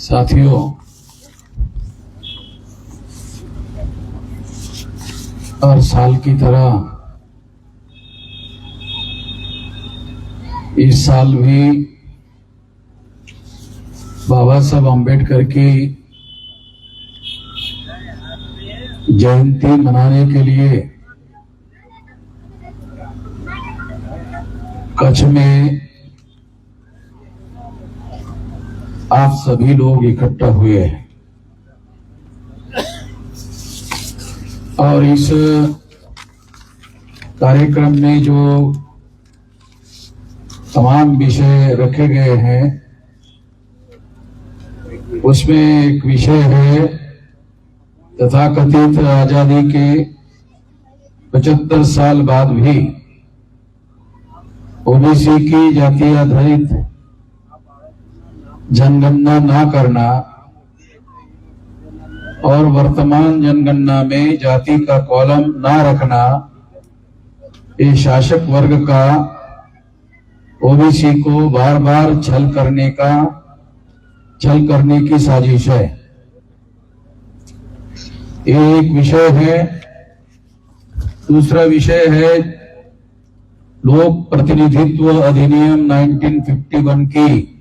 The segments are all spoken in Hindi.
साथियों, हर साल की तरह इस साल भी बाबा साहब अम्बेडकर की जयंती मनाने के लिए कच्छ में आप सभी लोग इकट्ठा हुए हैं और इस कार्यक्रम में जो तमाम विषय रखे गए हैं उसमें एक विषय है तथाकथित आजादी के 75 साल बाद भी ओबीसी की जाति आधारित जनगणना ना करना और वर्तमान जनगणना में जाति का कॉलम ना रखना ये शासक वर्ग का ओबीसी को बार बार छल करने की साजिश है। ये एक विषय है। दूसरा विषय है लोक प्रतिनिधित्व अधिनियम 1951 की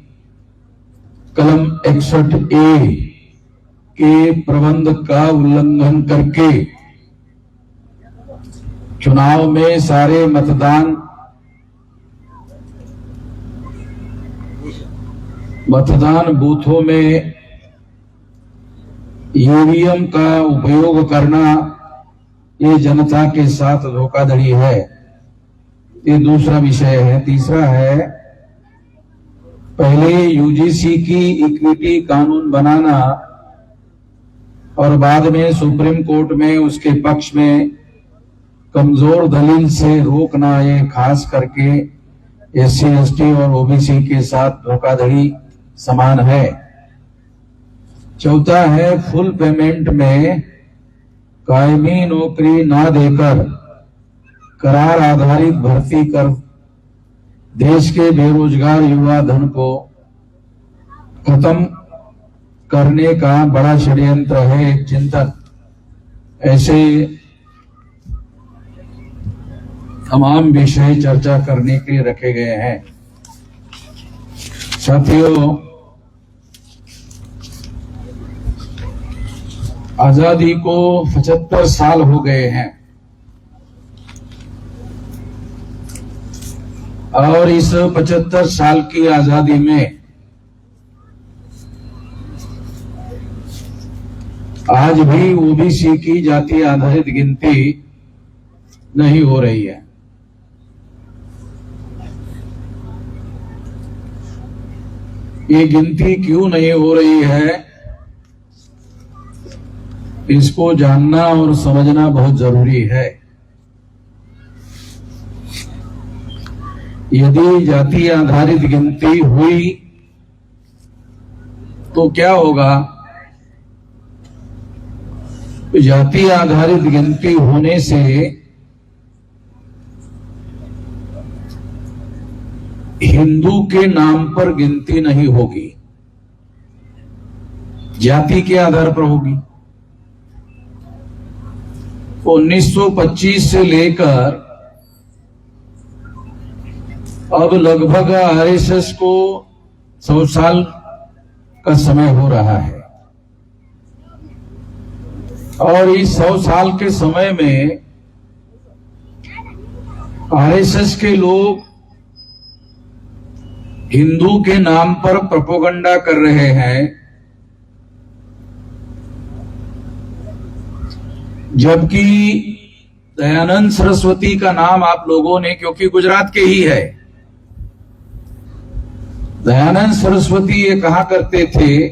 कलम 61A के प्रबंध का उल्लंघन करके चुनाव में सारे मतदान बूथों में ईवीएम का उपयोग करना ये जनता के साथ धोखाधड़ी है। ये दूसरा विषय है। तीसरा है पहले यूजीसी की इक्विटी कानून बनाना और बाद में सुप्रीम कोर्ट में उसके पक्ष में कमजोर दलील से रोकना, ये खास करके एससी एसटी और ओबीसी के साथ धोखाधड़ी समान है। चौथा है फुल पेमेंट में कायमी नौकरी ना देकर करार आधारित भर्ती कर देश के बेरोजगार युवा धन को खत्म करने का बड़ा षड्यंत्र है, एक चिंतन। ऐसे तमाम विषय चर्चा करने के लिए रखे गए हैं। साथियों, आजादी को 75 साल हो गए हैं और इस 75 साल की आजादी में आज भी ओबीसी की जाति आधारित गिनती नहीं हो रही है। ये गिनती क्यों नहीं हो रही है, इसको जानना और समझना बहुत जरूरी है। यदि जाति आधारित गिनती हुई तो क्या होगा? जाति आधारित गिनती होने से हिंदू के नाम पर गिनती नहीं होगी, जाति के आधार पर होगी। 1925 से लेकर अब लगभग आरएसएस को 100 साल का समय हो रहा है और इस 100 साल के समय में आरएसएस के लोग हिंदू के नाम पर प्रोपेगेंडा कर रहे हैं, जबकि दयानंद सरस्वती का नाम आप लोगों ने, क्योंकि गुजरात के ही है, दयानंद सरस्वती ये कहा करते थे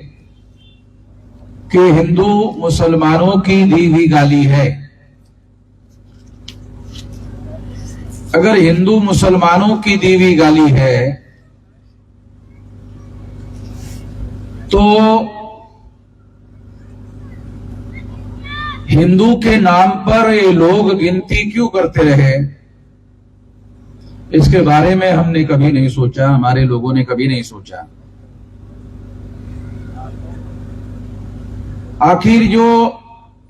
कि हिंदू मुसलमानों की दी हुई गाली है। अगर हिंदू मुसलमानों की दी हुई गाली है तो हिंदू के नाम पर ये लोग गिनती क्यों करते रहे? इसके बारे में हमने कभी नहीं सोचा, हमारे लोगों ने कभी नहीं सोचा। आखिर जो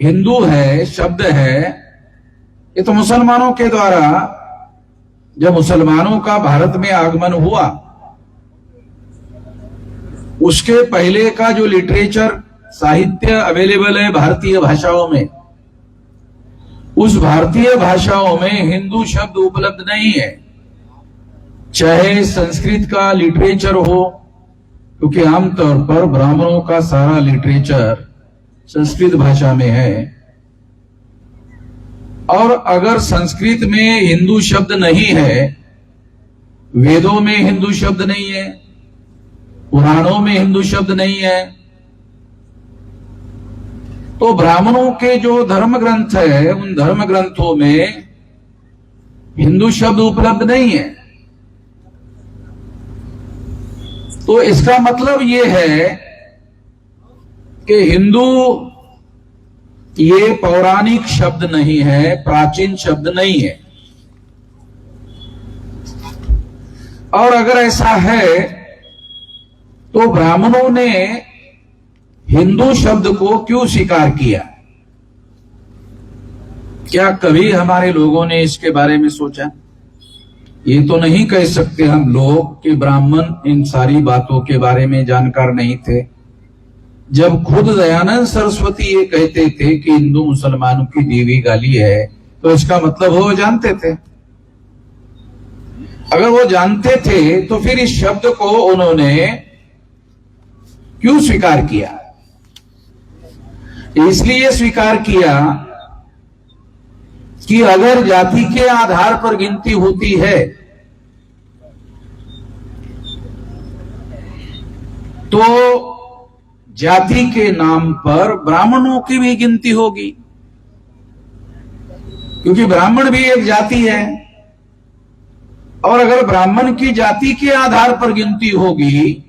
हिंदू है शब्द है, ये तो मुसलमानों के द्वारा, जब मुसलमानों का भारत में आगमन हुआ उसके पहले का जो लिटरेचर साहित्य अवेलेबल है भारतीय भाषाओं में, उस भारतीय भाषाओं में हिंदू शब्द उपलब्ध नहीं है। चाहे संस्कृत का लिटरेचर हो, क्योंकि आमतौर पर ब्राह्मणों का सारा लिटरेचर संस्कृत भाषा में है, और अगर संस्कृत में हिंदू शब्द नहीं है, वेदों में हिंदू शब्द नहीं है, पुराणों में हिंदू शब्द नहीं है, तो ब्राह्मणों के जो धर्म ग्रंथ है उन धर्म ग्रंथों में हिंदू शब्द उपलब्ध नहीं है। तो इसका मतलब ये है कि हिंदू ये पौराणिक शब्द नहीं है, प्राचीन शब्द नहीं है। और अगर ऐसा है तो ब्राह्मणों ने हिंदू शब्द को क्यों स्वीकार किया? क्या कभी हमारे लोगों ने इसके बारे में सोचा? ये तो नहीं कह सकते हम लोग कि ब्राह्मण इन सारी बातों के बारे में जानकार नहीं थे। जब खुद दयानंद सरस्वती ये कहते थे कि हिंदू मुसलमानों की दीवी गाली है, तो इसका मतलब वो जानते थे। अगर वो जानते थे तो फिर इस शब्द को उन्होंने क्यों स्वीकार किया? इसलिए स्वीकार किया कि अगर जाति के आधार पर गिनती होती है तो जाति के नाम पर ब्राह्मणों की भी गिनती होगी, क्योंकि ब्राह्मण भी एक जाति है। और अगर ब्राह्मण की जाति के आधार पर गिनती होगी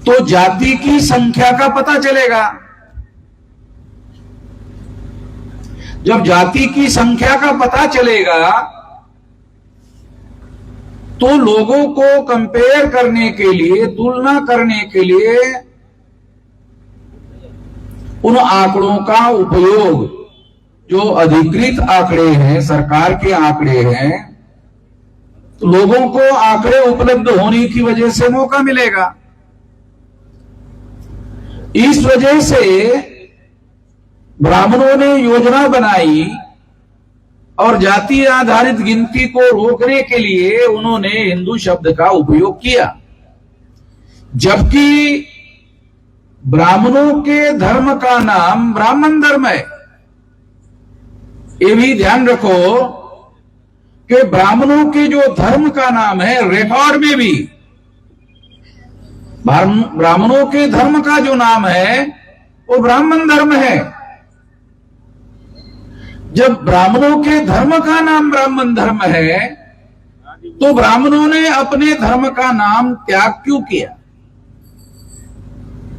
तो जाति की संख्या का पता चलेगा। जब जाति की संख्या का पता चलेगा तो लोगों को कंपेयर करने के लिए, तुलना करने के लिए उन आंकड़ों का उपयोग, जो अधिकृत आंकड़े हैं, सरकार के आंकड़े हैं, तो लोगों को आंकड़े उपलब्ध होने की वजह से मौका मिलेगा। इस वजह से ब्राह्मणों ने योजना बनाई और जाति आधारित गिनती को रोकने के लिए उन्होंने हिंदू शब्द का उपयोग किया। जबकि ब्राह्मणों के धर्म का नाम ब्राह्मण धर्म है। ये भी ध्यान रखो कि ब्राह्मणों के जो धर्म का नाम है, रिकॉर्ड में भी ब्राह्मणों के धर्म का जो नाम है वो ब्राह्मण धर्म है। जब ब्राह्मणों के धर्म का नाम ब्राह्मण धर्म है तो ब्राह्मणों ने अपने धर्म का नाम त्याग क्यों किया?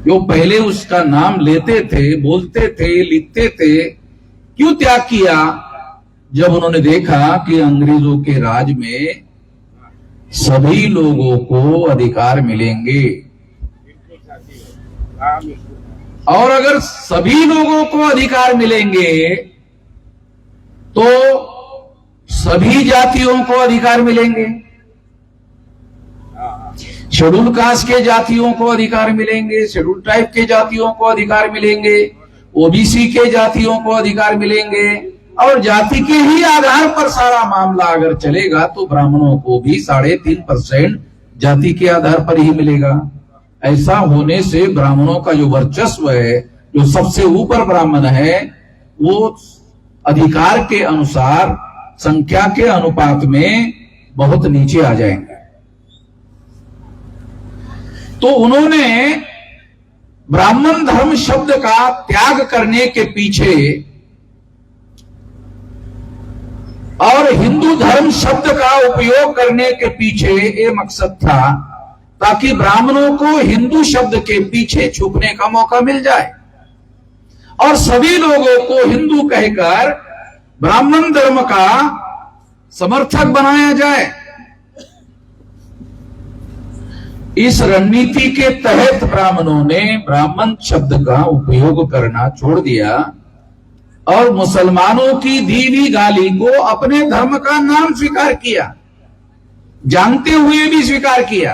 जो पहले उसका नाम लेते थे, बोलते थे, लिखते थे, क्यों त्याग किया? जब उन्होंने देखा कि अंग्रेजों के राज में सभी लोगों को अधिकार मिलेंगे, और अगर सभी लोगों को अधिकार मिलेंगे तो सभी जातियों को अधिकार मिलेंगे। शेड्यूल कास्ट के जातियों को अधिकार मिलेंगे, शेड्यूल ट्राइब के जातियों को अधिकार मिलेंगे, ओबीसी के जातियों को अधिकार मिलेंगे, और जाति के ही आधार पर सारा मामला अगर चलेगा तो ब्राह्मणों को भी 3.5% जाति के आधार पर ही मिलेगा। ऐसा होने से ब्राह्मणों का जो वर्चस्व है, जो सबसे ऊपर ब्राह्मण है, वो अधिकार के अनुसार संख्या के अनुपात में बहुत नीचे आ जाएंगे। तो उन्होंने ब्राह्मण धर्म शब्द का त्याग करने के पीछे और हिंदू धर्म शब्द का उपयोग करने के पीछे ये मकसद था ताकि ब्राह्मणों को हिंदू शब्द के पीछे छुपने का मौका मिल जाए और सभी लोगों को हिंदू कहकर ब्राह्मण धर्म का समर्थक बनाया जाए। इस रणनीति के तहत ब्राह्मणों ने ब्राह्मण शब्द का उपयोग करना छोड़ दिया और मुसलमानों की दी हुई गाली को अपने धर्म का नाम स्वीकार किया, जानते हुए भी स्वीकार किया,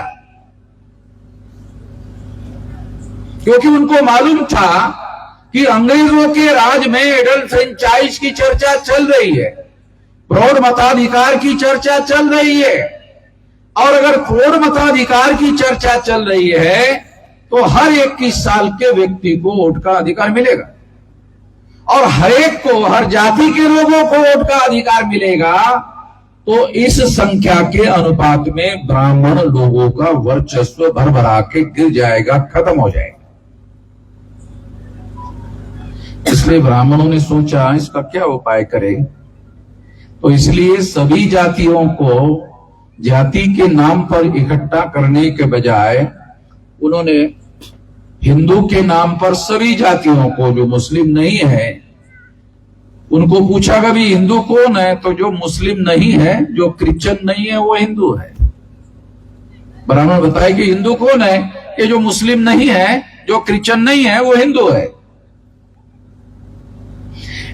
क्योंकि उनको मालूम था कि अंग्रेजों के राज में एडल्ट फ्रेंचाइज की चर्चा चल रही है, प्रौढ़ मताधिकार की चर्चा चल रही है, और अगर प्रौढ़ मताधिकार की चर्चा चल रही है तो हर 21 साल के व्यक्ति को वोट का अधिकार मिलेगा और हर एक को, हर जाति के लोगों को वोट का अधिकार मिलेगा। तो इस संख्या के अनुपात में ब्राह्मण लोगों का वर्चस्व भरभरा के गिर जाएगा, खत्म हो जाएगा। इसलिए ब्राह्मणों ने सोचा इसका क्या उपाय करें, तो इसलिए सभी जातियों को जाति के नाम पर इकट्ठा करने के बजाय उन्होंने हिंदू के नाम पर सभी जातियों को, जो मुस्लिम नहीं है, उनको पूछा कभी हिंदू कौन है, तो जो मुस्लिम नहीं है, जो क्रिश्चियन नहीं है, वो हिंदू है। ब्राह्मण बताए कि हिंदू कौन है, कि जो मुस्लिम नहीं है, जो क्रिश्चियन नहीं है, वो हिंदू है।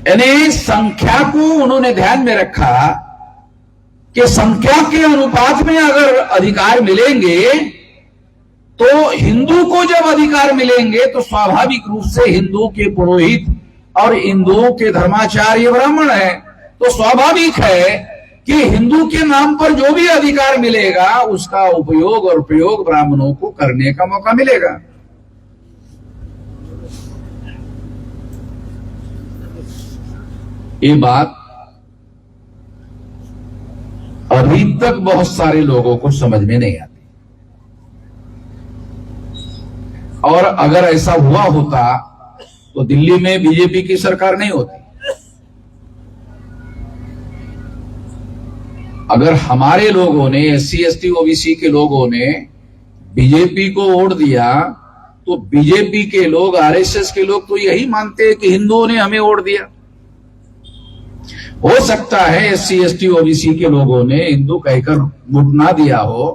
यानी संख्या को उन्होंने ध्यान में रखा कि संख्या के अनुपात में अगर अधिकार मिलेंगे तो हिंदू को जब अधिकार मिलेंगे तो स्वाभाविक रूप से हिंदू के पुरोहित और हिंदुओं के धर्माचार्य ब्राह्मण है, तो स्वाभाविक है कि हिंदू के नाम पर जो भी अधिकार मिलेगा उसका उपयोग और प्रयोग ब्राह्मणों को करने का मौका मिलेगा। ये बात अभी तक बहुत सारे लोगों को समझ में नहीं आती, और अगर ऐसा हुआ होता तो दिल्ली में बीजेपी की सरकार नहीं होती। अगर हमारे लोगों ने, एससी एसटी ओबीसी के लोगों ने बीजेपी को वोट दिया तो बीजेपी के लोग, आरएसएस के लोग तो यही मानते हैं कि हिंदुओं ने हमें वोट दिया। हो सकता है एससी एसटी ओबीसी के लोगों ने हिंदू कहकर वोट ना दिया हो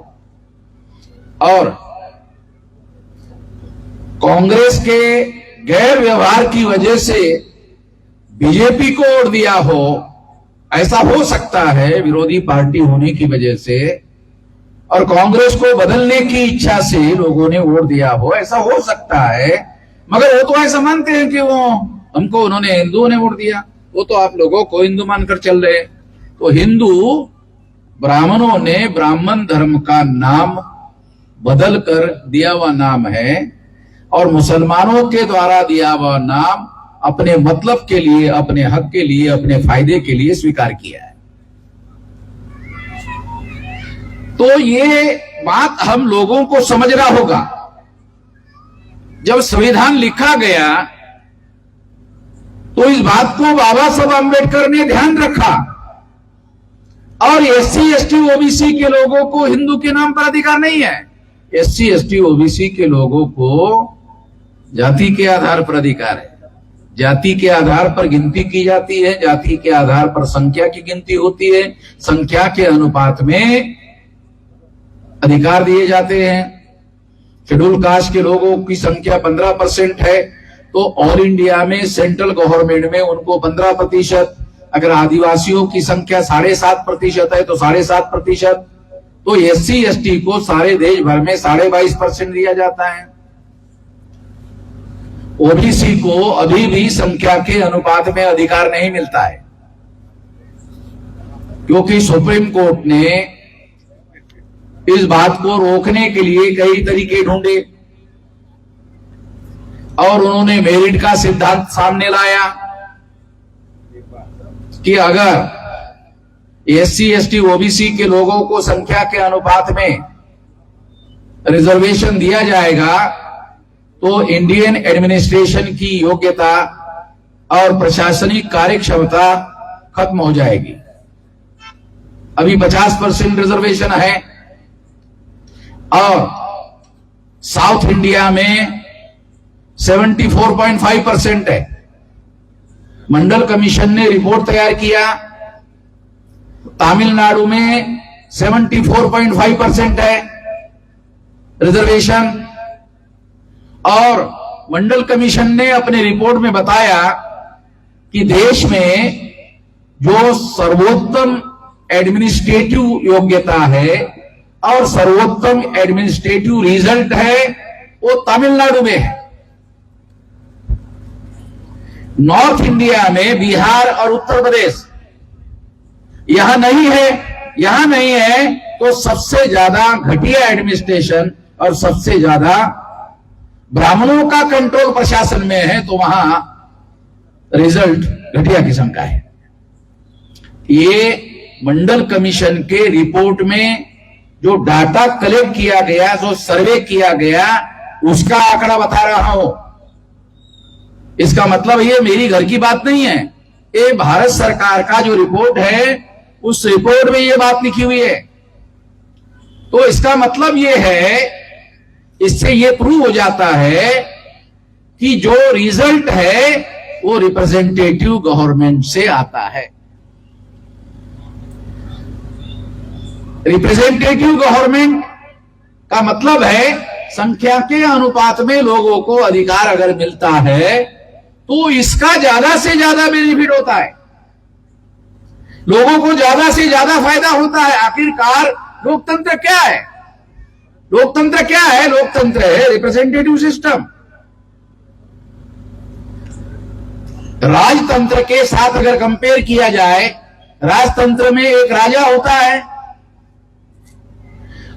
और कांग्रेस के गैर व्यवहार की वजह से बीजेपी को वोट दिया हो, ऐसा हो सकता है, विरोधी पार्टी होने की वजह से और कांग्रेस को बदलने की इच्छा से लोगों ने वोट दिया हो, ऐसा हो सकता है। मगर वो तो ऐसा मानते हैं कि वो हमको, उन्होंने, हिंदुओं ने वोट दिया, वो तो आप लोगों को हिंदू मानकर चल रहे। तो हिंदू ब्राह्मणों ने ब्राह्मण धर्म का नाम बदल कर दिया हुआ नाम है और मुसलमानों के द्वारा दिया हुआ नाम अपने मतलब के लिए, अपने हक के लिए, अपने फायदे के लिए स्वीकार किया है। तो ये बात हम लोगों को समझना होगा। जब संविधान लिखा गया तो इस बात को बाबा साहब अम्बेडकर ने ध्यान रखा और एससी एसटी ओबीसी के लोगों को हिंदू के नाम पर अधिकार नहीं है। एससी एसटी ओबीसी के लोगों को जाति के आधार पर अधिकार है। जाति के आधार पर गिनती की जाती है, जाति के आधार पर संख्या की गिनती होती है, संख्या के अनुपात में अधिकार दिए जाते हैं। शेड्यूल कास्ट के लोगों की संख्या 15% है तो ऑल इंडिया में सेंट्रल गवर्नमेंट में उनको 15%, अगर आदिवासियों की संख्या 7.5% है तो 7.5%, तो एससी एसटी को सारे देश भर में 22.5% दिया जाता है। ओबीसी को अभी भी संख्या के अनुपात में अधिकार नहीं मिलता है, क्योंकि सुप्रीम कोर्ट ने इस बात को रोकने के लिए कई तरीके ढूंढे और उन्होंने मेरिट का सिद्धांत सामने लाया कि अगर एससी एसटी ओबीसी के लोगों को संख्या के अनुपात में रिजर्वेशन दिया जाएगा तो इंडियन एडमिनिस्ट्रेशन की योग्यता और प्रशासनिक कार्यक्षमता खत्म हो जाएगी। अभी 50% रिजर्वेशन है और साउथ इंडिया में 74.5% है। मंडल कमीशन ने रिपोर्ट तैयार किया, तमिलनाडु में 74.5% है, रिजर्वेशन। और मंडल कमीशन ने अपने रिपोर्ट में बताया कि देश में जो सर्वोत्तम एडमिनिस्ट्रेटिव योग्यता है और सर्वोत्तम एडमिनिस्ट्रेटिव रिजल्ट है वो तमिलनाडु में है। नॉर्थ इंडिया में बिहार और उत्तर प्रदेश यहां नहीं है। यहां नहीं है तो सबसे ज्यादा घटिया एडमिनिस्ट्रेशन और सबसे ज्यादा ब्राह्मणों का कंट्रोल प्रशासन में है, तो वहां रिजल्ट घटिया किस्म का है। ये मंडल कमीशन के रिपोर्ट में जो डाटा कलेक्ट किया गया, जो सर्वे किया गया, उसका आंकड़ा बता रहा हूं। इसका मतलब ये मेरी घर की बात नहीं है, ये भारत सरकार का जो रिपोर्ट है उस रिपोर्ट में ये बात लिखी हुई है। तो इसका मतलब ये है, इससे ये प्रूव हो जाता है कि जो रिजल्ट है वो रिप्रेजेंटेटिव गवर्नमेंट से आता है। रिप्रेजेंटेटिव गवर्नमेंट का मतलब है संख्या के अनुपात में लोगों को अधिकार अगर मिलता है तो इसका ज्यादा से ज्यादा बेनिफिट होता है, लोगों को ज्यादा से ज्यादा फायदा होता है। आखिरकार लोकतंत्र क्या है? लोकतंत्र क्या है? लोकतंत्र है रिप्रेजेंटेटिव सिस्टम। राजतंत्र के साथ अगर कंपेयर किया जाए, राजतंत्र में एक राजा होता है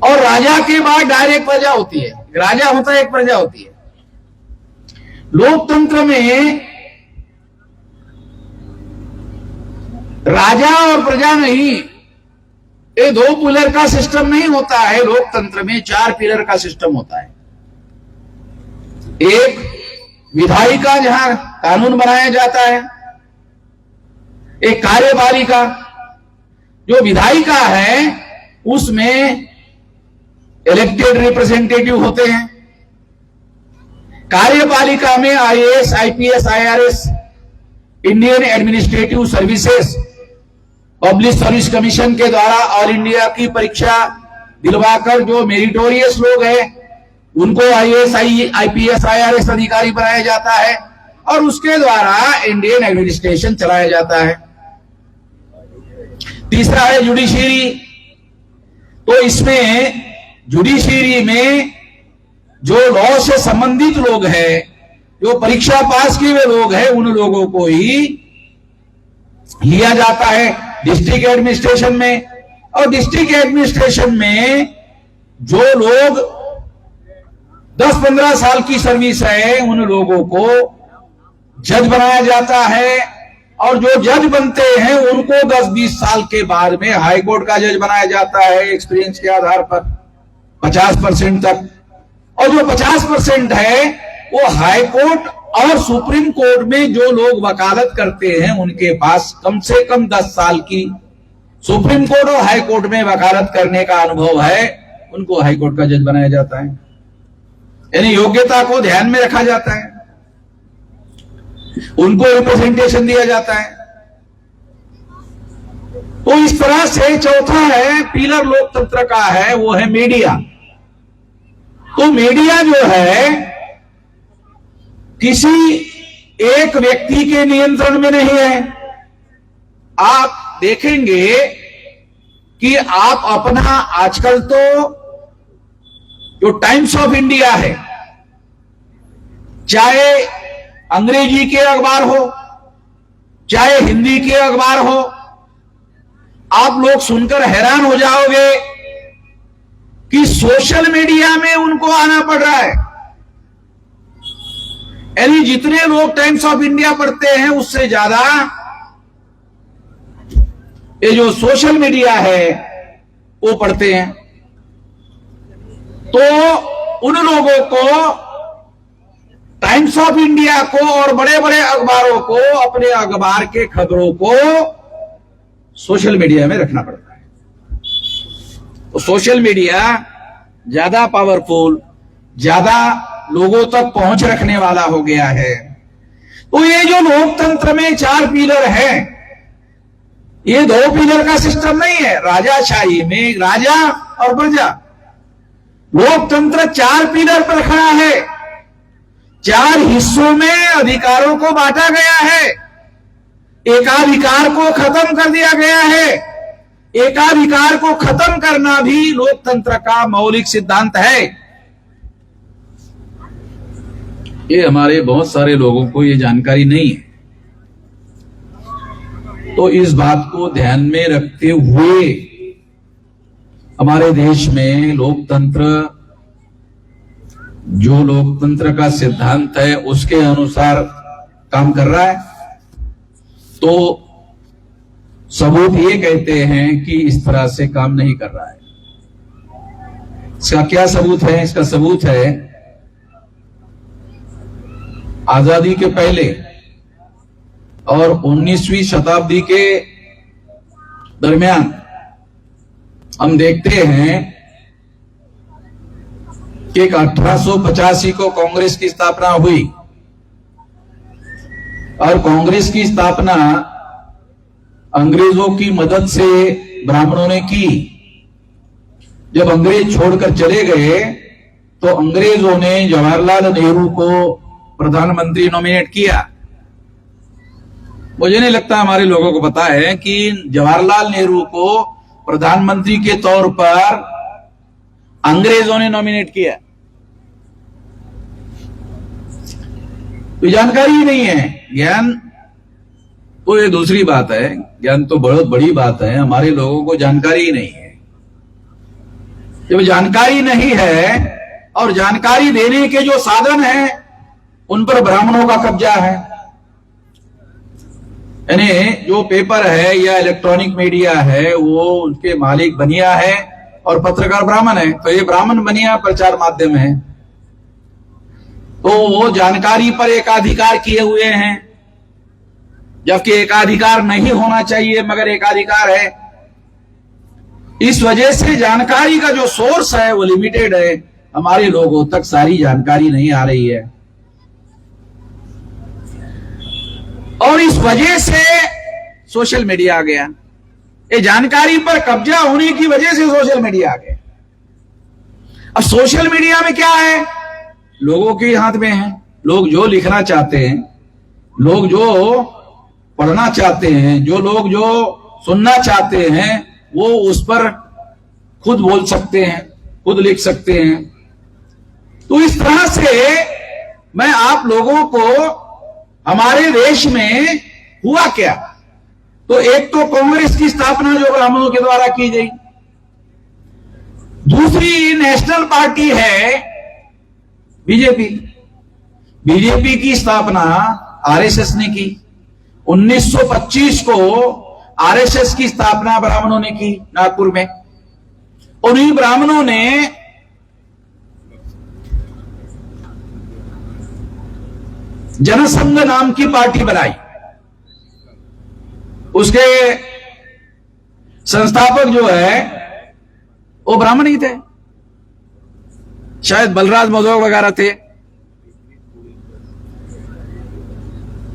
और राजा के बाद डायरेक्ट प्रजा होती है। राजा होता है, एक प्रजा होती है। लोकतंत्र में राजा और प्रजा नहीं, ये दो पिलर का सिस्टम नहीं होता है। लोकतंत्र में 4 पिलर का सिस्टम होता है। एक विधायिका, जहां कानून बनाया जाता है। एक कार्यपालिका, जो विधायिका है उसमें इलेक्टेड रिप्रेजेंटेटिव होते हैं। कार्यपालिका में IAS, IPS, IRS, Indian administrative services, public service commission के द्वारा ऑल इंडिया की परीक्षा दिलवाकर जो मेरिटोरियस लोग हैं उनको आईएएस, आईपीएस, आईआरएस अधिकारी बनाया जाता है और उसके द्वारा इंडियन एडमिनिस्ट्रेशन चलाया जाता है। तीसरा है जुडिशरी। तो इसमें जुडिशरी में जो लॉ से संबंधित लोग हैं, जो परीक्षा पास किए हुए लोग हैं, उन लोगों को ही लिया जाता है डिस्ट्रिक्ट एडमिनिस्ट्रेशन में। और डिस्ट्रिक्ट एडमिनिस्ट्रेशन में जो लोग 10-15 साल की सर्विस है उन लोगों को जज बनाया जाता है और जो जज बनते हैं उनको 10-20 साल के बाद में हाई कोर्ट का जज बनाया जाता है एक्सपीरियंस के आधार पर 50% तक। और जो 50% है वो हाई कोर्ट और सुप्रीम कोर्ट में जो लोग वकालत करते हैं उनके पास कम से कम 10 साल की सुप्रीम कोर्ट और हाई कोर्ट में वकालत करने का अनुभव है, उनको हाई कोर्ट का जज बनाया जाता है। यानी योग्यता को ध्यान में रखा जाता है, उनको रिप्रेजेंटेशन दिया जाता है। तो इस तरह से चौथा है पिलर लोकतंत्र का है, वो है मीडिया। तो मीडिया जो है किसी एक व्यक्ति के नियंत्रण में नहीं है। आप देखेंगे कि आप अपना आजकल तो जो टाइम्स ऑफ इंडिया है, चाहे अंग्रेजी के अखबार हो चाहे हिंदी के अखबार हो, आप लोग सुनकर हैरान हो जाओगे कि सोशल मीडिया में उनको आना पड़ रहा है। यानी जितने लोग टाइम्स ऑफ इंडिया पढ़ते हैं उससे ज्यादा ये जो सोशल मीडिया है वो पढ़ते हैं। तो उन लोगों को टाइम्स ऑफ इंडिया को और बड़े बड़े अखबारों को अपने अखबार के खबरों को सोशल मीडिया में रखना पड़ता है। तो सोशल मीडिया ज्यादा पावरफुल, ज्यादा लोगों तक पहुंच रखने वाला हो गया है। तो ये जो लोकतंत्र में 4 पिलर है, ये 2 पिलर का सिस्टम नहीं है। राजाशाही में राजा और प्रजा, लोकतंत्र 4 पिलर पर खड़ा है, 4 हिस्सों में अधिकारों को बांटा गया है, एकाधिकार को खत्म कर दिया गया है। एकाधिकार को खत्म करना भी लोकतंत्र का मौलिक सिद्धांत है। ये हमारे बहुत सारे लोगों को ये जानकारी नहीं है। तो इस बात को ध्यान में रखते हुए हमारे देश में लोकतंत्र, जो लोकतंत्र का सिद्धांत है उसके अनुसार काम कर रहा है। तो सबूत ये कहते हैं कि इस तरह से काम नहीं कर रहा है। इसका क्या सबूत है? इसका सबूत है आजादी के पहले और 19वीं शताब्दी के दरमियान हम देखते हैं कि 1885 को कांग्रेस की स्थापना हुई और कांग्रेस की स्थापना अंग्रेजों की मदद से ब्राह्मणों ने की। जब अंग्रेज छोड़कर चले गए तो अंग्रेजों ने जवाहरलाल नेहरू को प्रधानमंत्री नॉमिनेट किया। मुझे नहीं लगता हमारे लोगों को पता है कि जवाहरलाल नेहरू को प्रधानमंत्री के तौर पर अंग्रेजों ने नॉमिनेट किया। तो जानकारी ही नहीं है। ज्ञान तो ये दूसरी बात है, ज्ञान तो बहुत बड़ी बात है। हमारे लोगों को जानकारी ही नहीं है। जब जानकारी नहीं है और जानकारी देने के जो साधन हैं उन पर ब्राह्मणों का कब्जा है, यानी जो पेपर है या इलेक्ट्रॉनिक मीडिया है वो उनके मालिक बनिया है और पत्रकार ब्राह्मण है। तो ये ब्राह्मण बनिया प्रचार माध्यम है, तो वो जानकारी पर एकाधिकार किए हुए हैं, जबकि एकाधिकार नहीं होना चाहिए मगर एकाधिकार है। इस वजह से जानकारी का जो सोर्स है वो लिमिटेड है। हमारे लोगों तक सारी जानकारी नहीं आ रही है और इस वजह से सोशल मीडिया आ गया। ये जानकारी पर कब्जा होने की वजह से सोशल मीडिया आ गया। अब सोशल मीडिया में क्या है? लोगों के हाथ में है। लोग जो लिखना चाहते हैं, लोग जो पढ़ना चाहते हैं, जो लोग जो सुनना चाहते हैं वो उस पर खुद बोल सकते हैं, खुद लिख सकते हैं। तो इस तरह से मैं आप लोगों को हमारे देश में हुआ क्या, तो एक तो कांग्रेस की स्थापना जो ब्राह्मणों के द्वारा की गई, दूसरी नेशनल पार्टी है बीजेपी। बीजेपी की स्थापना आरएसएस ने की। 1925 को आरएसएस की स्थापना ब्राह्मणों ने की नागपुर में। उन्हीं ब्राह्मणों ने जनसंघ नाम की पार्टी बनाई। उसके संस्थापक जो है वो ब्राह्मण ही थे, शायद बलराज मधोक वगैरह थे।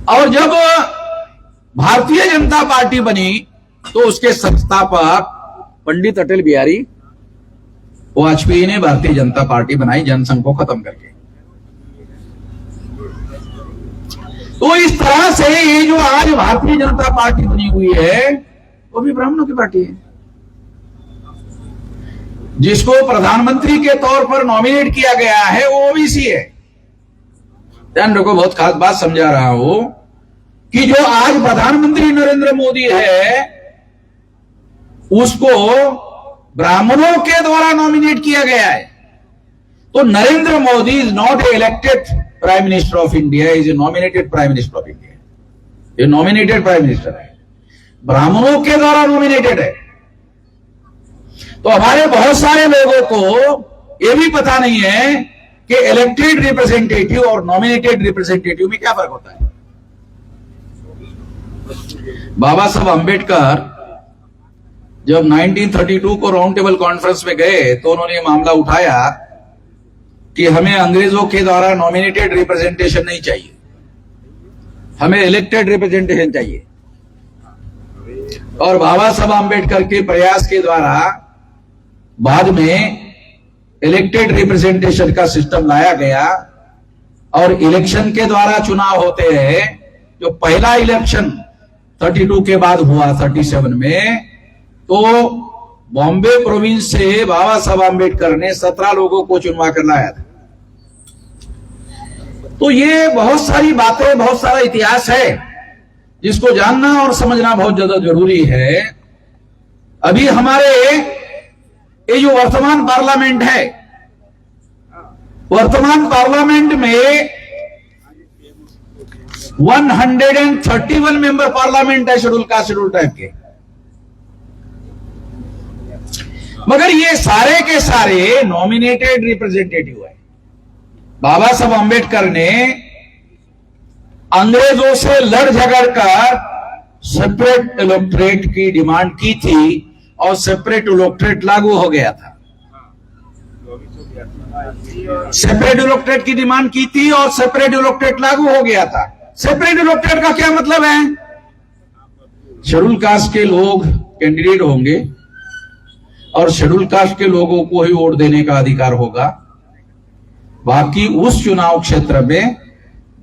और जब भारतीय जनता पार्टी बनी तो उसके संस्थापक पंडित अटल बिहारी वाजपेयी ने भारतीय जनता पार्टी बनाई, जनसंघ को खत्म करके। तो इस तरह से ये जो आज भारतीय जनता पार्टी बनी हुई है वो भी ब्राह्मणों की पार्टी है। जिसको प्रधानमंत्री के तौर पर नॉमिनेट किया गया है वो ओबीसी है। ध्यान रखो, बहुत खास बात समझा रहा हूं कि जो आज प्रधानमंत्री नरेंद्र मोदी है उसको ब्राह्मणों के द्वारा नॉमिनेट किया गया है। तो Narendra Modi is not a elected prime minister of India, is a nominated prime minister of India. ये नॉमिनेटेड प्राइम मिनिस्टर है, ब्राह्मणों के द्वारा नॉमिनेटेड है। तो हमारे बहुत सारे लोगों को यह भी पता नहीं है कि इलेक्टेड रिप्रेजेंटेटिव और नॉमिनेटेड रिप्रेजेंटेटिव में क्या फर्क होता है। बाबा साहब अंबेडकर जब 1932 को राउंड टेबल कॉन्फ्रेंस में गए तो उन्होंने मामला उठाया कि हमें अंग्रेजों के द्वारा नॉमिनेटेड रिप्रेजेंटेशन नहीं चाहिए, हमें इलेक्टेड रिप्रेजेंटेशन चाहिए। और बाबा साहब अंबेडकर के प्रयास के द्वारा बाद में इलेक्टेड रिप्रेजेंटेशन का सिस्टम लाया गया और इलेक्शन के द्वारा चुनाव होते हैं। जो पहला इलेक्शन 32 के बाद हुआ 37 में, तो बॉम्बे प्रोविंस से बाबा साहब आम्बेडकर ने 17 लोगों को चुनवा कर लाया था। तो ये बहुत सारी बातें, बहुत सारा इतिहास है जिसको जानना और समझना बहुत ज्यादा जरूरी है। अभी हमारे ये जो वर्तमान पार्लियामेंट है, वर्तमान पार्लियामेंट में 131 मेंबर पार्लियामेंट है शेड्यूल कास्ट शेड्यूल ट्राइब के, मगर ये सारे के सारे नॉमिनेटेड रिप्रेजेंटेटिव है। बाबा साहब आम्बेडकर ने अंग्रेजों से लड़ झगड़ कर सेपरेट इलेक्टोरेट की डिमांड की थी और सेपरेट इलेक्टोरेट लागू हो गया था। सेपरेट इलेक्टोरेट की डिमांड की थी और सेपरेट इलेक्टोरेट लागू हो गया था। सेपरेट इलेक्टोरेट का क्या मतलब है? शेड्यूल कास्ट के लोग कैंडिडेट होंगे और शेड्यूल कास्ट के लोगों को ही वोट देने का अधिकार होगा। बाकी उस चुनाव क्षेत्र में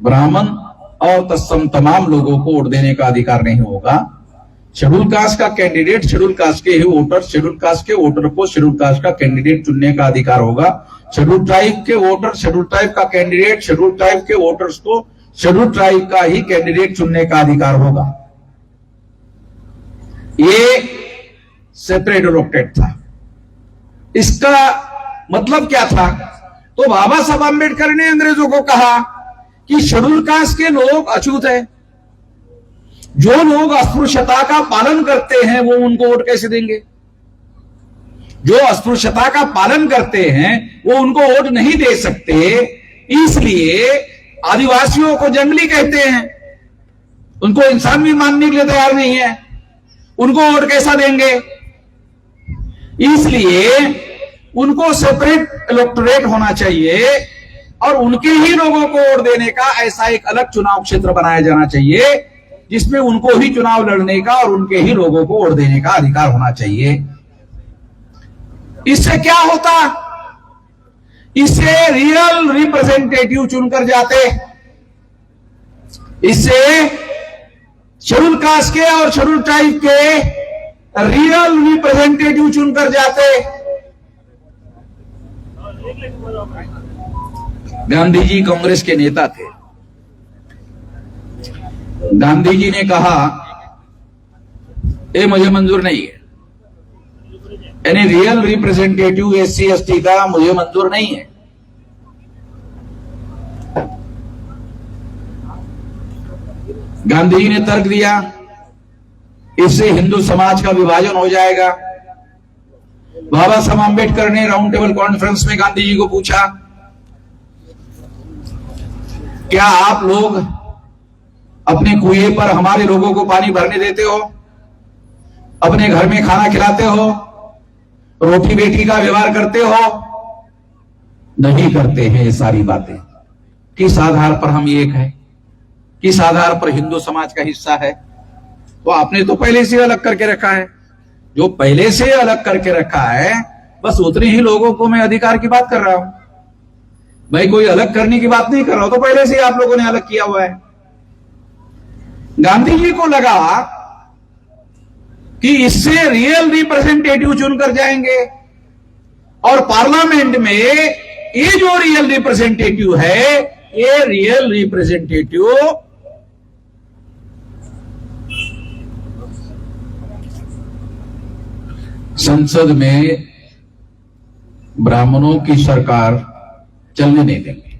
ब्राह्मण और तत्सम तमाम लोगों को वोट देने का अधिकार नहीं होगा। शेड्यूल कास्ट का कैंडिडेट, शेड्यूल कास्ट के ही वोटर, शेड्यूल कास्ट के वोटर को शेड्यूल कास्ट का कैंडिडेट चुनने का अधिकार होगा। शेड्यूल ट्राइब के वोटर, शेड्यूल ट्राइब का कैंडिडेट, शेड्यूल ट्राइब के वोटर्स को शेड्यूल ट्राइब का ही कैंडिडेट चुनने का अधिकार होगा। ये सेपरेट इलेक्टेड था। इसका मतलब क्या था? तो बाबा साहब आम्बेडकर ने अंग्रेजों को कहा कि शेड्यूल कास्ट के लोग अछूत है, जो लोग अस्पृश्यता का पालन करते हैं वो उनको वोट कैसे देंगे? जो अस्पृश्यता का पालन करते हैं वो उनको वोट नहीं दे सकते। इसलिए आदिवासियों को जंगली कहते हैं, उनको इंसान भी मानने के लिए तैयार नहीं है, उनको वोट कैसा देंगे? इसलिए उनको सेपरेट इलेक्टोरेट होना चाहिए और उनके ही लोगों को वोट देने का ऐसा एक अलग चुनाव क्षेत्र बनाया जाना चाहिए जिसमें उनको ही चुनाव लड़ने का और उनके ही लोगों को वोट देने का अधिकार होना चाहिए। इससे क्या होता? इससे रियल रिप्रेजेंटेटिव चुनकर जाते। इससे शेड्यूल कास्ट के और शेड्यूल ट्राइब के रियल रिप्रेजेंटेटिव चुनकर जाते। गांधी जी कांग्रेस के नेता थे। गांधी जी ने कहा ये मुझे मंजूर नहीं है, यानी रियल रिप्रेजेंटेटिव एससी एसटी का मुझे मंजूर नहीं है। गांधी जी ने तर्क दिया इससे हिंदू समाज का विभाजन हो जाएगा। बाबा साहब आम्बेडकर ने राउंड टेबल कॉन्फ्रेंस में गांधी जी को पूछा, क्या आप लोग अपने कुएं पर हमारे लोगों को पानी भरने देते हो? अपने घर में खाना खिलाते हो? रोटी बेटी का व्यवहार करते हो? नहीं करते हैं। ये सारी बातें किस आधार पर हम एक है, किस आधार पर हिंदू समाज का हिस्सा है? तो आपने तो पहले से अलग करके रखा है। जो पहले से अलग करके रखा है बस उतने ही लोगों को मैं अधिकार की बात कर रहा हूं, मैं कोई अलग करने की बात नहीं कर रहा हूं। तो पहले से आप लोगों ने अलग किया हुआ है। गांधी जी को लगा कि इससे रियल रिप्रेजेंटेटिव चुनकर जाएंगे और पार्लियामेंट में ये जो रियल रिप्रेजेंटेटिव है, ये रियल रिप्रेजेंटेटिव संसद में ब्राह्मणों की सरकार चलने नहीं देंगे।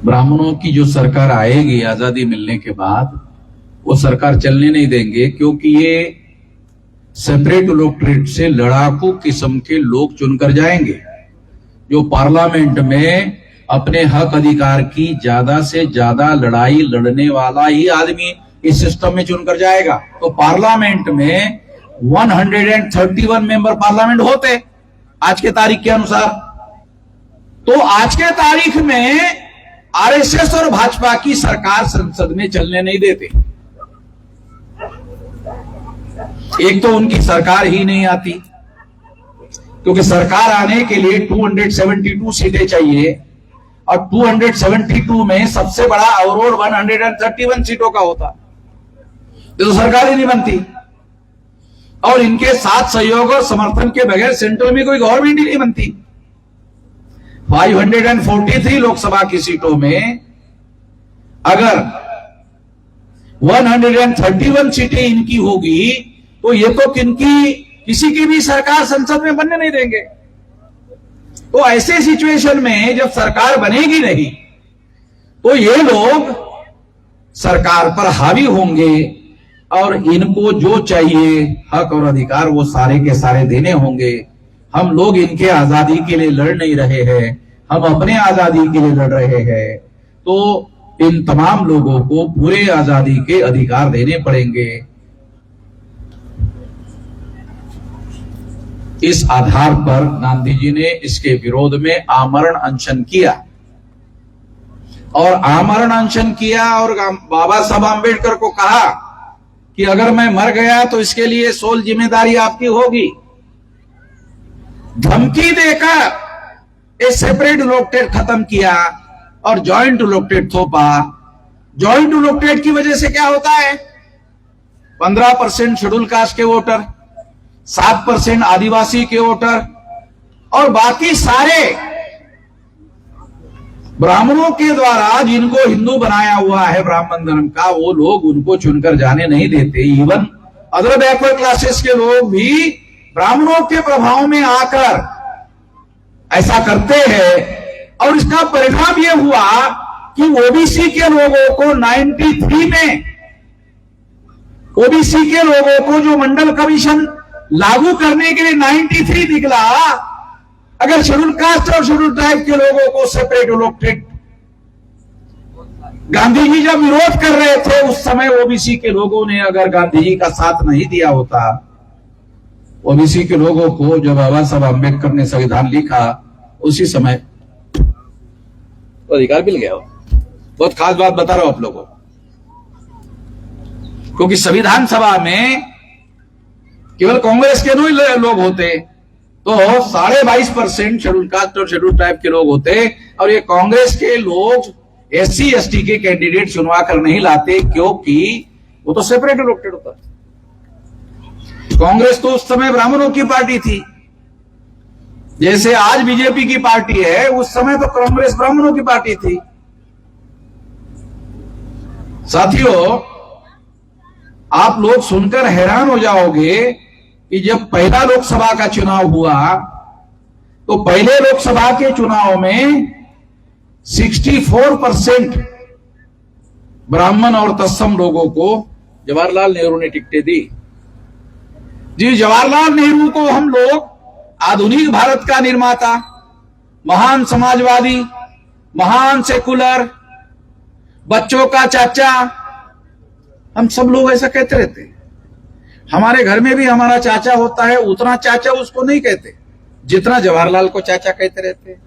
ब्राह्मणों की जो सरकार आएगी आजादी मिलने के बाद, वो सरकार चलने नहीं देंगे, क्योंकि ये सेपरेट इलेक्टोरेट से लड़ाकू किस्म के लोग चुनकर जाएंगे जो पार्लियामेंट में अपने हक अधिकार की ज्यादा से ज्यादा लड़ाई लड़ने वाला ही आदमी इस सिस्टम में चुनकर जाएगा। तो पार्लियामेंट में 131 मेंबर पार्लियामेंट होते आज के तारीख के अनुसार। तो आज के तारीख में आरएसएस और भाजपा की सरकार संसद में चलने नहीं देते। एक तो उनकी सरकार ही नहीं आती, क्योंकि सरकार आने के लिए 272 सीटें चाहिए और 272 में सबसे बड़ा अवरोध 131 सीटों का होता, तो सरकार ही नहीं बनती। और इनके साथ सहयोग और समर्थन के बगैर सेंट्रल में कोई गवर्नमेंट ही नहीं बनती। 543 लोकसभा की सीटों में अगर 131 सीटें इनकी होगी तो ये तो किसी की भी सरकार संसद में बनने नहीं देंगे। तो ऐसे सिचुएशन में जब सरकार बनेगी नहीं तो ये लोग सरकार पर हावी होंगे और इनको जो चाहिए हक और अधिकार वो सारे के सारे देने होंगे। हम लोग इनके आजादी के लिए लड़ नहीं रहे हैं, हम अपने आजादी के लिए लड़ रहे हैं। तो इन तमाम लोगों को पूरे आजादी के अधिकार देने पड़ेंगे। इस आधार पर गांधी जी ने इसके विरोध में आमरण अनशन किया और बाबा साहब आंबेडकर को कहा कि अगर मैं मर गया तो इसके लिए सोल जिम्मेदारी आपकी होगी। धमकी देकर एक सेपरेट इलेक्टेड खत्म किया और जॉइंट इलेक्टेड थोपा। जॉइंट इलेक्टेड की वजह से क्या होता है, 15% शेड्यूल कास्ट के वोटर, 7% आदिवासी के वोटर और बाकी सारे ब्राह्मणों के द्वारा जिनको हिंदू बनाया हुआ है ब्राह्मण धर्म का, वो लोग उनको चुनकर जाने नहीं देते। इवन अदर बैकवर्ड क्लासेस के लोग भी ब्राह्मणों के प्रभाव में आकर ऐसा करते हैं। और इसका परिणाम यह हुआ कि ओबीसी के लोगों को 93 में ओबीसी के लोगों को जो मंडल कमीशन लागू करने के लिए 93 निकला, अगर शेड्यूल कास्ट और शेड्यूल ट्राइब के लोगों को सेपरेट इलेक्टेड, गांधी जी जब विरोध कर रहे थे उस समय ओबीसी के लोगों ने अगर गांधी जी का साथ नहीं दिया होता, ओबीसी के लोगों को जब बाबा साहब अम्बेडकर ने संविधान लिखा उसी समय अधिकार मिल गया। बहुत खास बात बता रहा हूं आप लोगों को, क्योंकि संविधान सभा में केवल कांग्रेस के लोग होते तो 22.5% शेड्यूल कास्ट और शेड्यूल ट्राइब के लोग होते और ये कांग्रेस के लोग एससी एसटी के कैंडिडेट चुनवा कर नहीं लाते, क्योंकि वो तो सेपरेट इलेक्टेड होता। कांग्रेस तो उस समय ब्राह्मणों की पार्टी थी, जैसे आज बीजेपी की पार्टी है, उस समय तो कांग्रेस ब्राह्मणों की पार्टी थी। साथियों, आप लोग सुनकर हैरान हो जाओगे कि जब पहला लोकसभा का चुनाव हुआ तो पहले लोकसभा के चुनाव में 64% ब्राह्मण और तत्सम लोगों को जवाहरलाल नेहरू ने टिकटें दी। जी, जवाहरलाल नेहरू को हम लोग आधुनिक भारत का निर्माता, महान समाजवादी, महान सेकुलर, बच्चों का चाचा, हम सब लोग ऐसा कहते रहते हैं। हमारे घर में भी हमारा चाचा होता है, उतना चाचा उसको नहीं कहते जितना जवाहरलाल को चाचा कहते रहते हैं।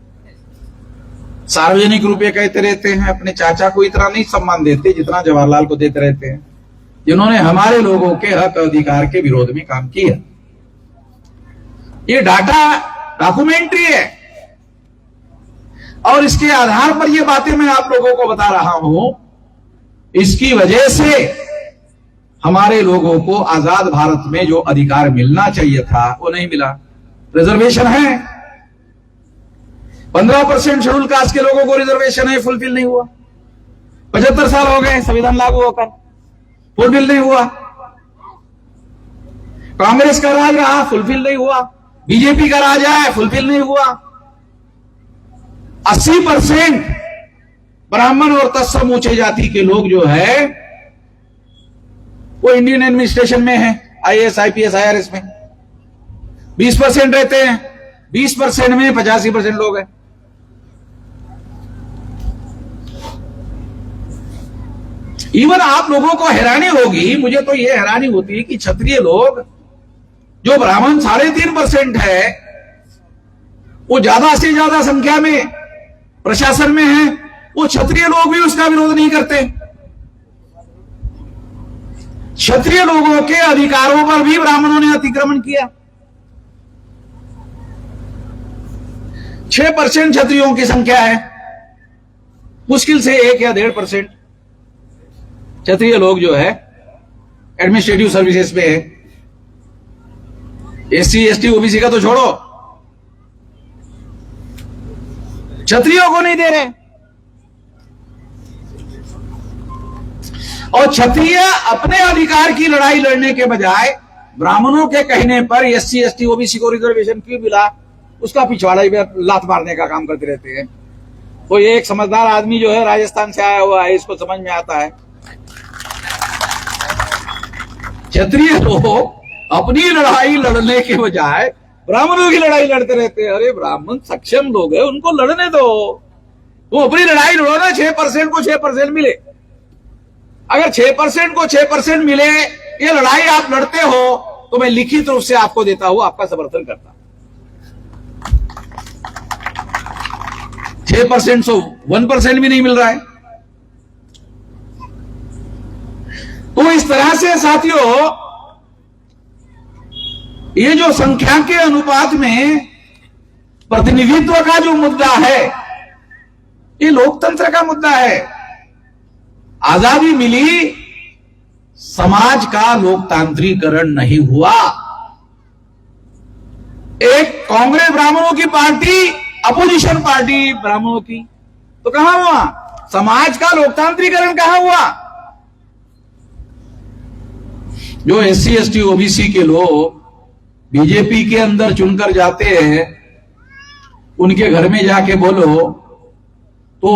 सार्वजनिक रूप में कहते रहते हैं, अपने चाचा को इतना नहीं सम्मान देते जितना जवाहरलाल को देते रहते हैं, जिन्होंने हमारे लोगों के हक अधिकार के विरोध में काम किया। ये डॉक्यूमेंट्री है और इसके आधार पर ये बातें मैं आप लोगों को बता रहा हूं। इसकी वजह से हमारे लोगों को आजाद भारत में जो अधिकार मिलना चाहिए था वो नहीं मिला। रिजर्वेशन है, 15% शेड्यूल कास्ट के लोगों को रिजर्वेशन है, फुलफिल नहीं हुआ। 75 साल हो गए संविधान लागू होकर, फुलफिल नहीं हुआ। कांग्रेस का राज रहा, फुलफिल नहीं हुआ। बीजेपी का राज है, फुलफिल नहीं हुआ। 80% ब्राह्मण और तत्सम ऊंचे जाति के लोग जो है वो इंडियन एडमिनिस्ट्रेशन में है, आईएएस आईपीएस आईआरएस में 20% रहते हैं। 20% में 85% लोग हैं। इवन आप लोगों को हैरानी होगी, मुझे तो यह हैरानी होती है कि क्षत्रिय लोग जो ब्राह्मण 3.5% है, वो ज्यादा से ज्यादा संख्या में प्रशासन में है, वो क्षत्रिय लोग भी उसका विरोध नहीं करते। क्षत्रिय लोगों के अधिकारों पर भी ब्राह्मणों ने अतिक्रमण किया। 6% क्षत्रियों की संख्या है, मुश्किल से 1 या 1.5% क्षत्रिय लोग जो है एडमिनिस्ट्रेटिव सर्विसेज में है। एससी एसटी ओबीसी का तो छोड़ो, क्षत्रियों को नहीं दे रहे। और क्षत्रिय अपने अधिकार की लड़ाई लड़ने के बजाय ब्राह्मणों के कहने पर एससी एसटी ओबीसी को रिजर्वेशन क्यों मिला, उसका पिछवाड़ा ही लात मारने का काम करते रहते हैं। तो ये एक समझदार आदमी जो है राजस्थान से आया हुआ है, इसको समझ में आता है। क्षत्रिय लोग अपनी लड़ाई लड़ने के बजाय ब्राह्मणों की लड़ाई लड़ते रहते हैं। अरे ब्राह्मण सक्षम लोग हैं, उनको लड़ने दो, वो अपनी लड़ाई लड़ो ना। 6% को 6% मिले, अगर 6% को 6% मिले, ये लड़ाई आप लड़ते हो तो मैं लिखित रूप से आपको देता हूं, आपका समर्थन करता। 6% से 1% भी नहीं मिल रहा है। तो इस तरह से साथियों, ये जो संख्या के अनुपात में प्रतिनिधित्व का जो मुद्दा है, ये लोकतंत्र का मुद्दा है। आजादी मिली, समाज का लोकतांत्रिकरण नहीं हुआ। एक कांग्रेस ब्राह्मणों की पार्टी, अपोजिशन पार्टी ब्राह्मणों की, तो कहां हुआ समाज का लोकतांत्रिकरण, कहां हुआ? जो एससी एसटी ओबीसी के लोग बीजेपी के अंदर चुनकर जाते हैं, उनके घर में जाके बोलो तो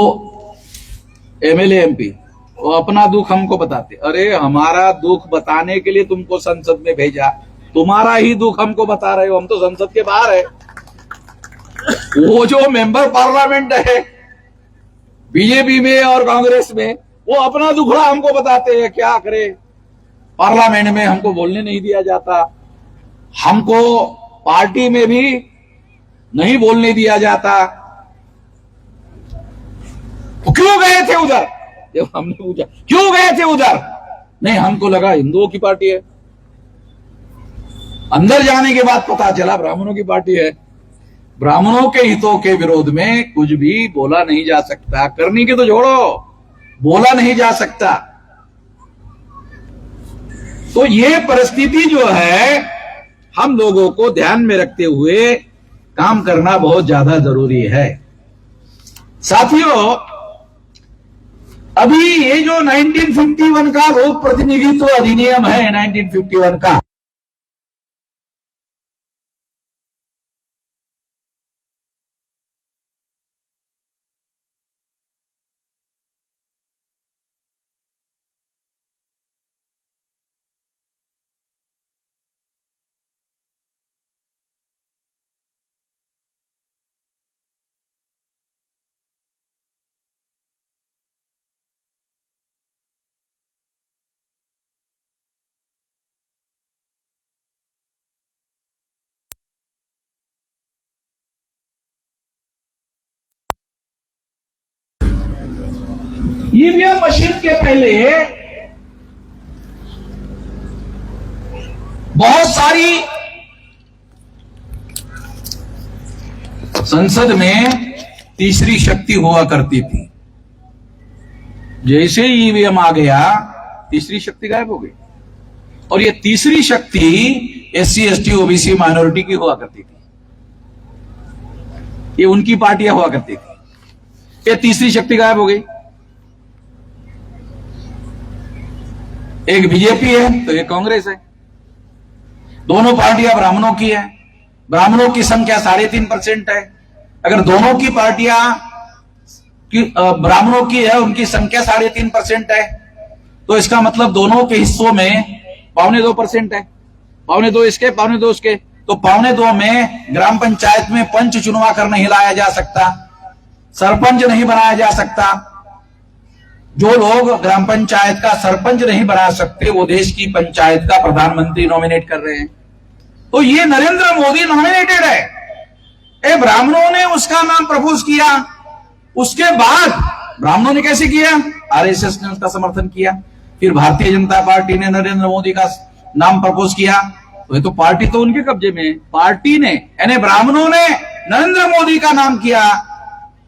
एमएलए एमपी वो अपना दुख हमको बताते। अरे हमारा दुख बताने के लिए तुमको संसद में भेजा, तुम्हारा ही दुख हमको बता रहे हो, हम तो संसद के बाहर है। वो जो मेंबर पार्लियामेंट है बीजेपी में और कांग्रेस में, वो अपना दुखड़ा हमको बताते हैं। क्या करे, पार्लियामेंट में हमको बोलने नहीं दिया जाता, हमको पार्टी में भी नहीं बोलने दिया जाता। तो क्यों गए थे उधर? जब हमने पूछा क्यों गए थे उधर, नहीं हमको लगा हिंदुओं की पार्टी है। अंदर जाने के बाद पता चला ब्राह्मणों की पार्टी है। ब्राह्मणों के हितों के विरोध में कुछ भी बोला नहीं जा सकता, करने की तो छोड़ो, बोला नहीं जा सकता। तो ये परिस्थिति जो है, हम लोगों को ध्यान में रखते हुए काम करना बहुत ज्यादा जरूरी है। साथियों, अभी ये जो 1951 का लोक प्रतिनिधित्व अधिनियम है, 1951 का, ईवीएम मशीन के पहले बहुत सारी संसद में तीसरी शक्ति हुआ करती थी। जैसे ईवीएम आ गया, तीसरी शक्ति गायब हो गई। और ये तीसरी शक्ति एससी एसटी ओबीसी माइनॉरिटी की हुआ करती थी, ये उनकी पार्टियां हुआ करती थी। ये तीसरी शक्ति गायब हो गई। एक बीजेपी है तो एक कांग्रेस है, दोनों पार्टियां ब्राह्मणों की है। ब्राह्मणों की संख्या 3.5% है। अगर दोनों की पार्टियां ब्राह्मणों की है, उनकी संख्या 3.5% है, तो इसका मतलब दोनों के हिस्सों में 2.25% है। 2.25 इसके, 2.25 उसके, तो 2.25 में ग्राम पंचायत में पंच चुनवा कर नहीं लाया जा सकता, सरपंच नहीं बनाया जा सकता। जो लोग ग्राम पंचायत का सरपंच नहीं बना सकते, वो देश की पंचायत का प्रधानमंत्री नॉमिनेट कर रहे हैं। तो ये नरेंद्र मोदी नॉमिनेटेड है। ए ब्राह्मणों ने उसका नाम प्रपोज किया, उसके बाद ब्राह्मणों ने कैसे किया? आरएसएस ने उसका समर्थन किया। फिर भारतीय जनता पार्टी ने नरेंद्र मोदी का नाम प्रपोज किया, तो ये तो पार्टी तो उनके कब्जे में है। पार्टी ने यानी ब्राह्मणों ने नरेंद्र मोदी का नाम किया।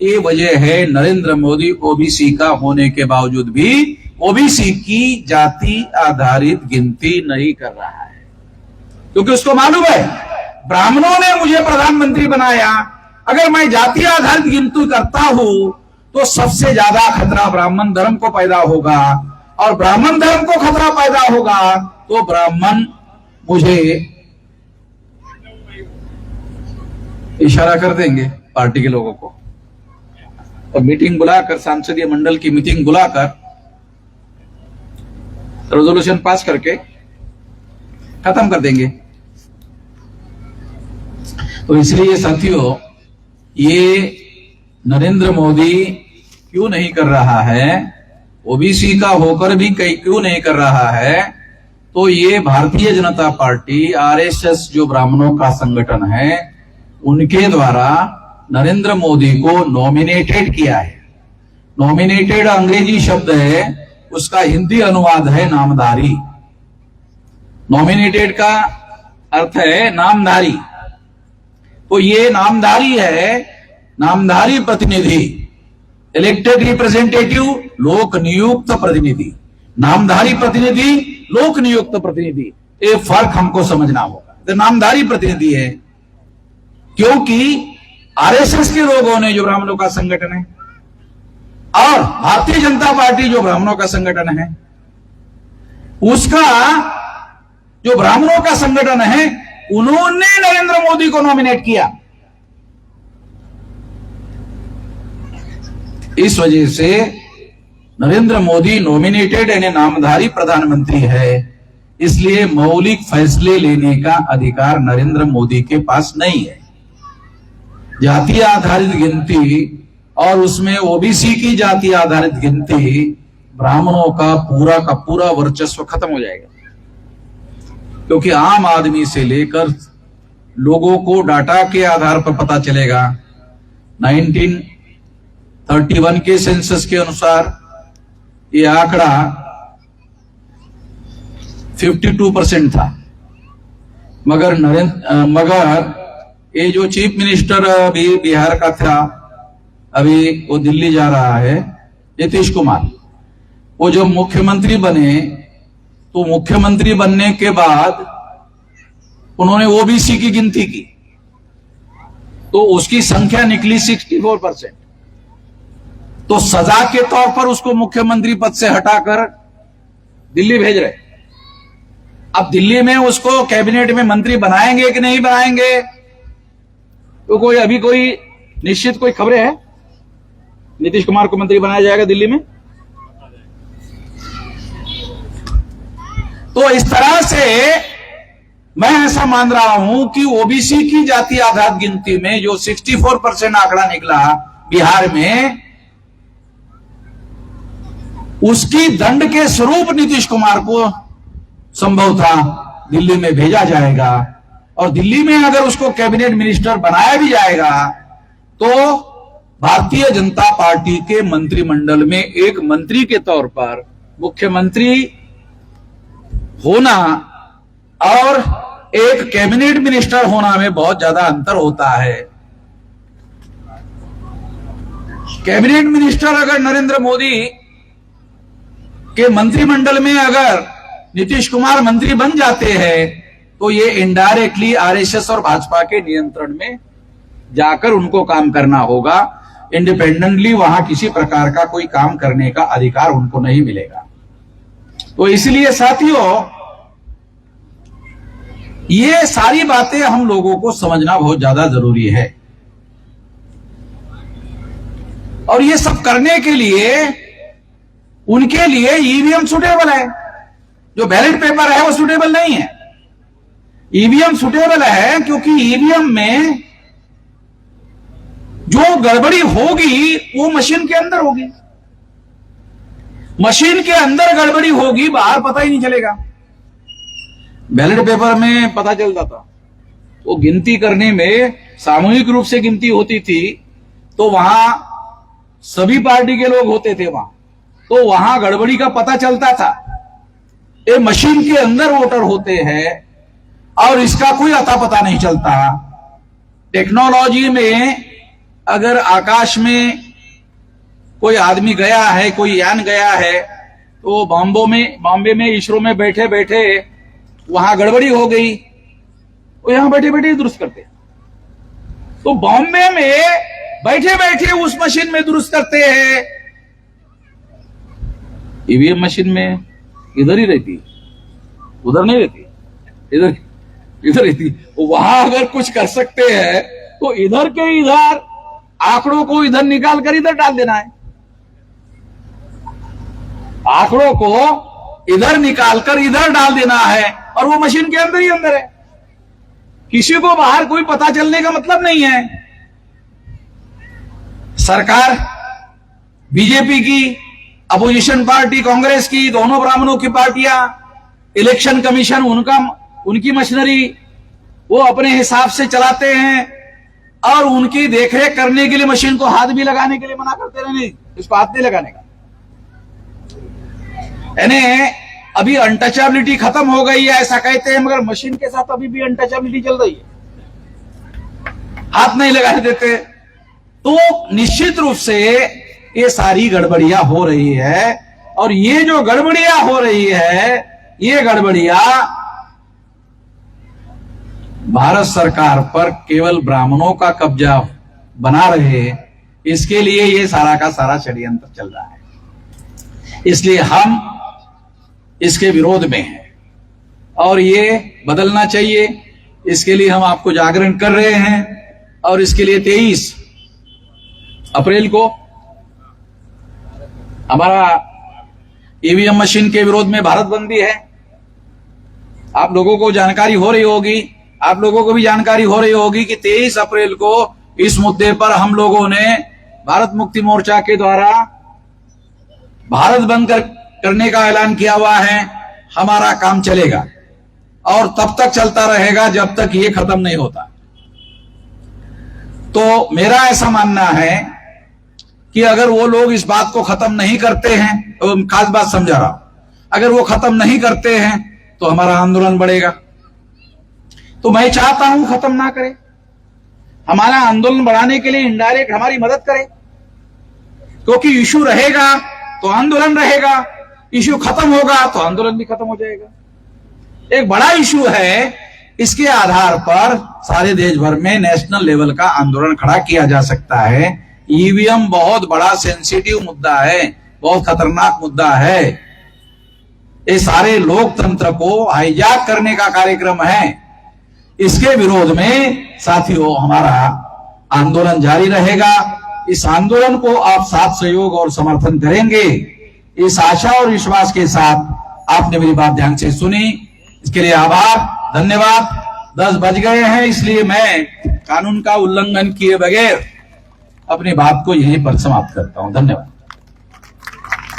ये वजह है नरेंद्र मोदी ओबीसी का होने के बावजूद भी ओबीसी की जाति आधारित गिनती नहीं कर रहा है, क्योंकि उसको मालूम है ब्राह्मणों ने मुझे प्रधानमंत्री बनाया, अगर मैं जाति आधारित गिनती करता हूं तो सबसे ज्यादा खतरा ब्राह्मण धर्म को पैदा होगा, और ब्राह्मण धर्म को खतरा पैदा होगा तो ब्राह्मण मुझे इशारा कर देंगे पार्टी के लोगों को, और मीटिंग बुलाकर, सांसदीय मंडल की मीटिंग बुलाकर रेजोल्यूशन पास करके खत्म कर देंगे। तो इसलिए साथियों, ये नरेंद्र मोदी क्यों नहीं कर रहा है, ओबीसी का होकर भी कई क्यों नहीं कर रहा है, तो ये भारतीय जनता पार्टी आरएसएस जो ब्राह्मणों का संगठन है उनके द्वारा नरेंद्र मोदी को नॉमिनेटेड किया है। नॉमिनेटेड अंग्रेजी शब्द है, उसका हिंदी अनुवाद है नामधारी। नॉमिनेटेड का अर्थ है नामधारी, तो ये नामधारी है, नामधारी प्रतिनिधि, इलेक्टेड रिप्रेजेंटेटिव, लोक नियुक्त प्रतिनिधि, नामधारी प्रतिनिधि, लोक नियुक्त प्रतिनिधि, ये फर्क हमको समझना होगा। तो नामधारी प्रतिनिधि है क्योंकि आरएसएस के लोगों ने, जो ब्राह्मणों का संगठन है, और भारतीय जनता पार्टी जो ब्राह्मणों का संगठन है, उसका जो ब्राह्मणों का संगठन है उन्होंने नरेंद्र मोदी को नॉमिनेट किया। इस वजह से नरेंद्र मोदी नॉमिनेटेड यानी नामधारी प्रधानमंत्री है, इसलिए मौलिक फैसले लेने का अधिकार नरेंद्र मोदी के पास नहीं है। जाति आधारित गिनती और उसमें ओबीसी की जाति आधारित गिनती, ब्राह्मणों का पूरा वर्चस्व खत्म हो जाएगा, क्योंकि आम आदमी से लेकर लोगों को डाटा के आधार पर पता चलेगा। 1931 के सेंसस के अनुसार ये आंकड़ा 52% था, मगर ये जो चीफ मिनिस्टर अभी बिहार का था, अभी वो दिल्ली जा रहा है, नीतीश कुमार, वो जब मुख्यमंत्री बने तो मुख्यमंत्री बनने के बाद उन्होंने ओबीसी की गिनती की, तो उसकी संख्या निकली 64%। तो सजा के तौर पर उसको मुख्यमंत्री पद से हटाकर दिल्ली भेज रहे। अब दिल्ली में उसको कैबिनेट में मंत्री बनाएंगे कि नहीं बनाएंगे, तो कोई निश्चित कोई खबरें हैं? नीतीश कुमार को मंत्री बनाया जाएगा दिल्ली में? तो इस तरह से मैं ऐसा मान रहा हूं कि ओबीसी की जाति आधारित गिनती में जो 64% आंकड़ा निकला बिहार में, उसकी दंड के स्वरूप नीतीश कुमार को संभव था दिल्ली में भेजा जाएगा, और दिल्ली में अगर उसको कैबिनेट मिनिस्टर बनाया भी जाएगा तो भारतीय जनता पार्टी के मंत्रिमंडल में एक मंत्री के तौर पर मुख्यमंत्री होना और एक कैबिनेट मिनिस्टर होना में बहुत ज्यादा अंतर होता है। कैबिनेट मिनिस्टर अगर नरेंद्र मोदी के मंत्रिमंडल में अगर नीतीश कुमार मंत्री बन जाते हैं तो ये इनडायरेक्टली आरएसएस और भाजपा के नियंत्रण में जाकर उनको काम करना होगा। इंडिपेंडेंटली वहां किसी प्रकार का कोई काम करने का अधिकार उनको नहीं मिलेगा। तो इसलिए साथियों, ये सारी बातें हम लोगों को समझना बहुत ज्यादा जरूरी है, और ये सब करने के लिए उनके लिए ईवीएम सुटेबल है। जो बैलेट पेपर है वो सुटेबल नहीं है। ईवीएम सुटेबल है क्योंकि ईवीएम में जो गड़बड़ी होगी वो मशीन के अंदर होगी। मशीन के अंदर गड़बड़ी होगी, बाहर पता ही नहीं चलेगा। बैलेट पेपर में पता चल जाता। वो गिनती करने में सामूहिक रूप से गिनती होती थी तो वहां सभी पार्टी के लोग होते थे वहां, तो वहां गड़बड़ी का पता चलता था। ये मशीन के अंदर वोटर होते हैं और इसका कोई अता पता नहीं चलता। टेक्नोलॉजी में अगर आकाश में कोई आदमी गया है, कोई यान गया है, तो बॉम्बे में इसरो में बैठे बैठे वहां गड़बड़ी हो गई, वो यहां बैठे बैठे दुरुस्त करते। तो बॉम्बे में बैठे बैठे उस मशीन में दुरुस्त करते हैं। ईवीएम मशीन में इधर ही रहती, उधर नहीं रहती, इधर रहती। वहां अगर कुछ कर सकते हैं तो इधर के इधर आंकड़ों को इधर निकाल कर इधर डाल देना है, आंकड़ों को इधर निकाल कर इधर डाल देना है, और वो मशीन के अंदर ही अंदर है। किसी को बाहर कोई पता चलने का मतलब नहीं है। सरकार बीजेपी की, अपोजिशन पार्टी कांग्रेस की, दोनों ब्राह्मणों की पार्टियां, इलेक्शन कमीशन उनकी मशीनरी वो अपने हिसाब से चलाते हैं, और उनकी देखरेख करने के लिए मशीन को हाथ भी लगाने के लिए मना करते रहे, नहीं इसको हाथ नहीं लगाने का। यानी अभी अनटचेबिलिटी खत्म हो गई है ऐसा कहते हैं, मगर मशीन के साथ अभी भी अनटचेबिलिटी चल रही है, हाथ नहीं लगाने देते। तो निश्चित रूप से ये सारी गड़बड़ियां हो रही है, और ये जो गड़बड़ियां हो रही है, ये गड़बड़ियां भारत सरकार पर केवल ब्राह्मणों का कब्जा बना रहे, इसके लिए ये सारा का सारा षड्यंत्र चल रहा है। इसलिए हम इसके विरोध में हैं और ये बदलना चाहिए। इसके लिए हम आपको जागरण कर रहे हैं, और इसके लिए 23 अप्रैल को हमारा ईवीएम मशीन के विरोध में भारत बंद भी है। आप लोगों को जानकारी हो रही होगी, आप लोगों को भी जानकारी हो रही होगी कि 23 अप्रैल को इस मुद्दे पर हम लोगों ने भारत मुक्ति मोर्चा के द्वारा भारत बंद करने का ऐलान किया हुआ है। हमारा काम चलेगा और तब तक चलता रहेगा जब तक ये खत्म नहीं होता। तो मेरा ऐसा मानना है कि अगर वो लोग इस बात को खत्म नहीं करते हैं, तो खास बात समझा रहा हूं, अगर वो खत्म नहीं करते हैं तो हमारा आंदोलन बढ़ेगा। तो मैं चाहता हूं खत्म ना करें, हमारा आंदोलन बढ़ाने के लिए इनडायरेक्ट हमारी मदद करें, क्योंकि इशू रहेगा तो आंदोलन रहेगा, इशू खत्म होगा तो आंदोलन भी खत्म हो जाएगा। एक बड़ा इशू है, इसके आधार पर सारे देश भर में नेशनल लेवल का आंदोलन खड़ा किया जा सकता है। ईवीएम बहुत बड़ा सेंसिटिव मुद्दा है, बहुत खतरनाक मुद्दा है। ये सारे लोकतंत्र को हाईजैक करने का कार्यक्रम है। इसके विरोध में साथियों हमारा आंदोलन जारी रहेगा। इस आंदोलन को आप साथ सहयोग और समर्थन करेंगे, इस आशा और विश्वास के साथ आपने मेरी बात ध्यान से सुनी, इसके लिए आभार, धन्यवाद। 10 बज गए हैं, इसलिए मैं कानून का उल्लंघन किए बगैर अपनी बात को यहीं पर समाप्त करता हूं। धन्यवाद।